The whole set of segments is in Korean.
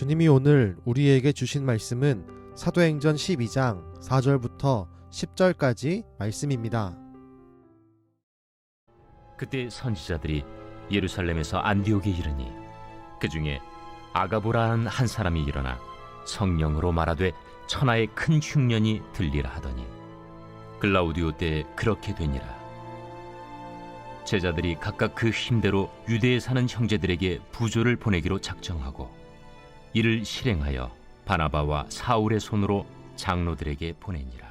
주님이 오늘 우리에게 주신 말씀은 사도행전 12장 4절부터 10절까지 말씀입니다. 그때 선지자들이 예루살렘에서 안디옥에 이르니 그 중에 아가보라는 한 사람이 일어나 성령으로 말하되 천하의 큰 흉년이 들리라 하더니 글라우디오 때에 그렇게 되니라. 제자들이 각각 그 힘대로 유대에 사는 형제들에게 부조를 보내기로 작정하고 이를 실행하여 바나바와 사울의 손으로 장로들에게 보내니라.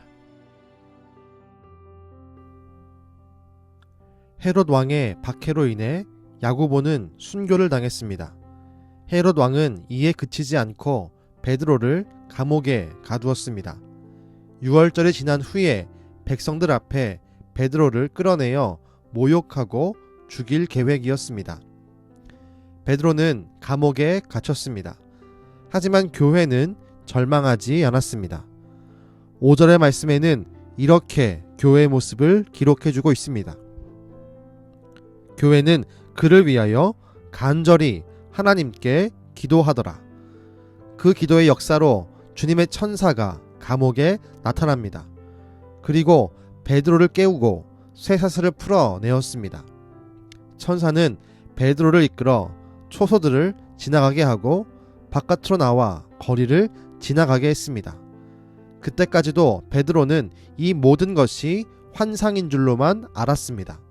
헤롯 왕의 박해로 인해 야고보는 순교를 당했습니다. 헤롯 왕은 이에 그치지 않고 베드로를 감옥에 가두었습니다. 6월절이 지난 후에 백성들 앞에 베드로를 끌어내어 모욕하고 죽일 계획이었습니다. 베드로는 감옥에 갇혔습니다. 하지만 교회는 절망하지 않았습니다. 5절의 말씀에는 이렇게 교회의 모습을 기록해주고 있습니다. 교회는 그를 위하여 간절히 하나님께 기도하더라. 그 기도의 역사로 주님의 천사가 감옥에 나타납니다. 그리고 베드로를 깨우고 쇠사슬을 풀어내었습니다. 천사는 베드로를 이끌어 초소들을 지나가게 하고 바깥으로 나와 거리를 지나가게 했습니다. 그때까지도 베드로는 이 모든 것이 환상인 줄로만 알았습니다.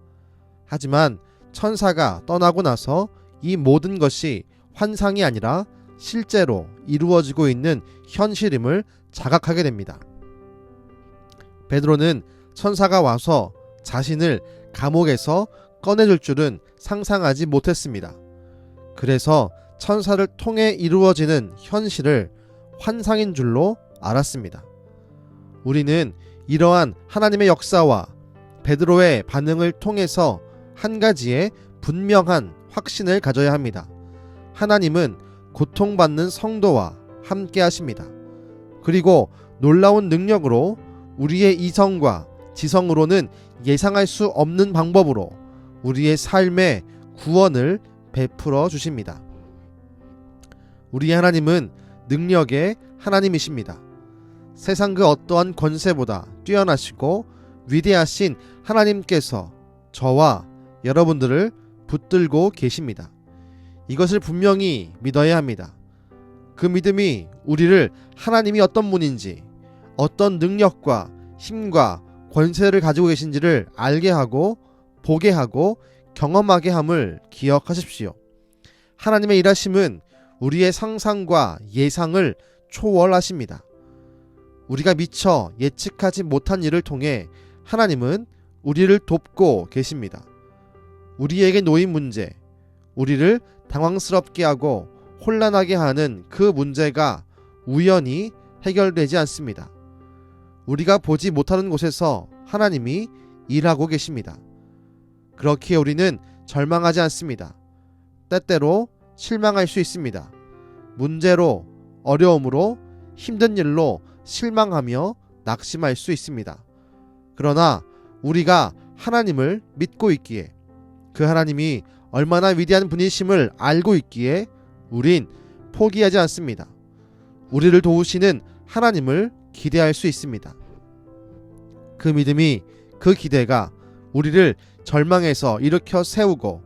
하지만 천사가 떠나고 나서 이 모든 것이 환상이 아니라 실제로 이루어지고 있는 현실임을 자각하게 됩니다. 베드로는 천사가 와서 자신을 감옥에서 꺼내줄 줄은 상상하지 못했습니다. 그래서 천사를 통해 이루어지는 현실을 환상인 줄로 알았습니다. 우리는 이러한 하나님의 역사와 베드로의 반응을 통해서 한 가지의 분명한 확신을 가져야 합니다. 하나님은 고통받는 성도와 함께 하십니다. 그리고 놀라운 능력으로 우리의 이성과 지성으로는 예상할 수 없는 방법으로 우리의 삶에 구원을 베풀어 주십니다. 우리의 하나님은 능력의 하나님이십니다. 세상 그 어떠한 권세보다 뛰어나시고 위대하신 하나님께서 저와 여러분들을 붙들고 계십니다. 이것을 분명히 믿어야 합니다. 그 믿음이 우리를 하나님이 어떤 분인지, 어떤 능력과 힘과 권세를 가지고 계신지를 알게 하고 보게 하고 경험하게 함을 기억하십시오. 하나님의 일하심은 우리의 상상과 예상을 초월하십니다. 우리가 미처 예측하지 못한 일을 통해 하나님은 우리를 돕고 계십니다. 우리에게 놓인 문제, 우리를 당황스럽게 하고 혼란하게 하는 그 문제가 우연히 해결되지 않습니다. 우리가 보지 못하는 곳에서 하나님이 일하고 계십니다. 그렇기에 우리는 절망하지 않습니다. 때때로 실망할 수 있습니다. 문제로, 어려움으로, 힘든 일로 실망하며 낙심할 수 있습니다. 그러나 우리가 하나님을 믿고 있기에, 그 하나님이 얼마나 위대한 분이심을 알고 있기에 우린 포기하지 않습니다. 우리를 도우시는 하나님을 기대할 수 있습니다. 그 믿음이, 그 기대가 우리를 절망에서 일으켜 세우고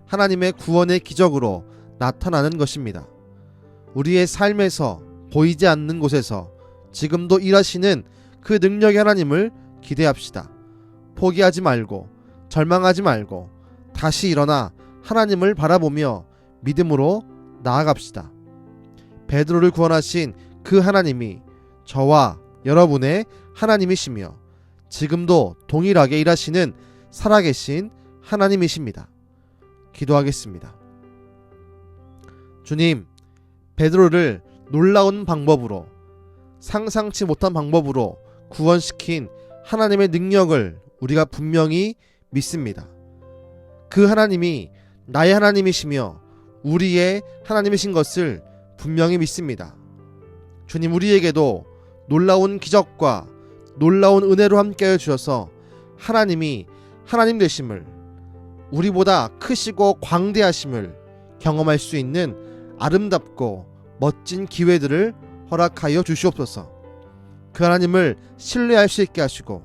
하나님의 구원의 기적으로 나타나는 것입니다. 우리의 삶에서 보이지 않는 곳에서 지금도 일하시는 그 능력의 하나님을 기대합시다. 포기하지 말고 절망하지 말고 다시 일어나 하나님을 바라보며 믿음으로 나아갑시다. 베드로를 구원하신 그 하나님이 저와 여러분의 하나님이시며 지금도 동일하게 일하시는 살아계신 하나님이십니다. 기도하겠습니다. 주님, 베드로를 놀라운 방법으로, 상상치 못한 방법으로 구원시킨 하나님의 능력을 우리가 분명히 믿습니다. 그 하나님이 나의 하나님이시며 우리의 하나님이신 것을 분명히 믿습니다. 주님, 우리에게도 놀라운 기적과 놀라운 은혜로 함께해 주셔서 하나님이 하나님 되심을, 우리보다 크시고 광대하심을 경험할 수 있는 아름답고 멋진 기회들을 허락하여 주시옵소서. 그 하나님을 신뢰할 수 있게 하시고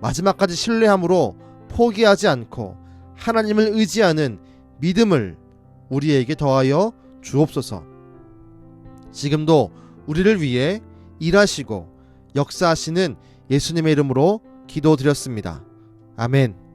마지막까지 신뢰함으로 포기하지 않고 하나님을 의지하는 믿음을 우리에게 더하여 주옵소서. 지금도 우리를 위해 일하시고 역사하시는 예수님의 이름으로 기도드렸습니다. 아멘.